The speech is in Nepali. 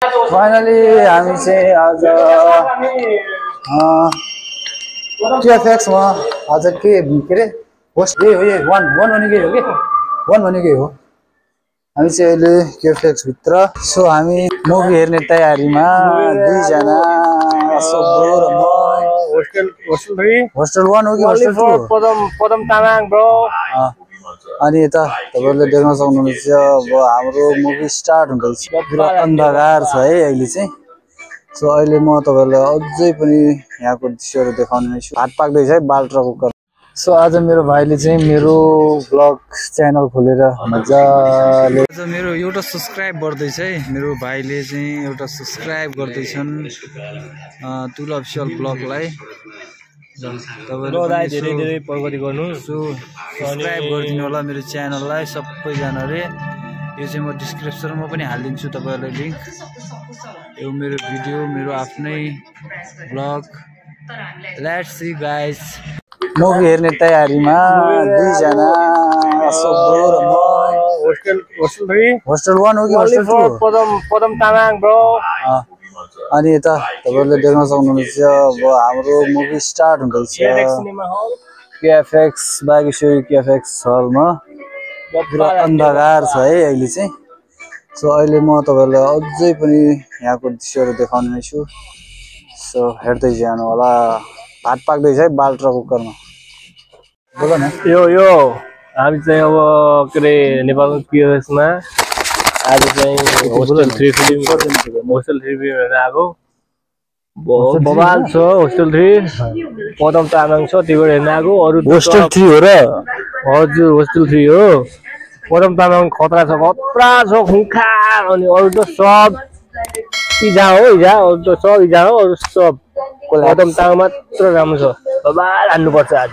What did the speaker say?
फाइनली हामी चाहिँ आज TFX मा आज के अरे होस्ट हो ये वन भनेकै हो के वन भनेकै हो। हामी चाहिँ अहिले TFX भित्र सो हामी मुभी हेर्ने तयारीमा दुईजना सोब्रो र म होस्टेल 1 हो कि होस्टेल 2 पदम तामाङ ब्रो। अनि यता तपाईहरुले देख्न सक्नुहुन्छ अब हाम्रो मुभी स्टार्ट हुँदैछ। पुरा अन्धकार छ है अहिले चाहिँ। सो अहिले म तपाईहरुलाई अझै पनि यहाँको दृश्यहरु देखाउने छु। हात पाक्दै छ है बाल्ट्रा कुकर। सो आज मेरो भाइले चाहिँ मेरो ब्लग च्यानल खोलेर मजाले मेरो एउटा सब्स्क्राइब गर्दै छ है। मेरो भाइले चाहिँ एउटा सब्स्क्राइब गर्दै छन् तुल अफिसियल ब्लगलाई। तपाईहरु धेरै धेरै प्रगति गर्नु। सो सब्स्क्राइब गरिदिनु होला मेरो च्यानललाई सबैजनाले। यो चाहिँ म डिस्क्रिप्सनमा पनि हालिदिन्छु तपाईहरुलाई लिंक। यो मेरो भिडियो मेरो आफ्नै blog. Let's see guys. Movie हेर्ने तयारीमा दुईजना सोब्रो र म होस्टेल 1 हो कि होस्टेल 2 पदम तामाङ ब्रो। अनि यता तपाईहरुले देख्न सक्नुहुन्छ अब हाम्रो मुभी स्टार्ट हुँदैछ। TFX बागेश्वरी TFX हलमा पुरा अन्धकार छ है अहिले चाहिँ। सो अहिले म तपाईहरुलाई अझै पनि यहाँको दृश्यहरु देखाउने छु। सो हेर्दै जानु होला। हात पाक्दै छ है बाल्ट्रा कुकरमा। बोल न। यो हामी चाहिँ अब के रे नेपालको TFX मा आज चाहिँ होस्टेल 3 फिल्म हेर्न आएको। बहुत बवाल छ होस्टेल 3। पदम तामाङ छ त्यो हेर्न आएको। अरु होस्टेल 3 हो र? हजुर होस्टेल 3 हो। पदम तामाङ खतरा छ खुङखार। अनि अरु त सब इजा हो अरु त सब इजा हो। अरु सब पदम तामाङ मात्र राम्रो छ। बवाल हान्नु पर्छ आज।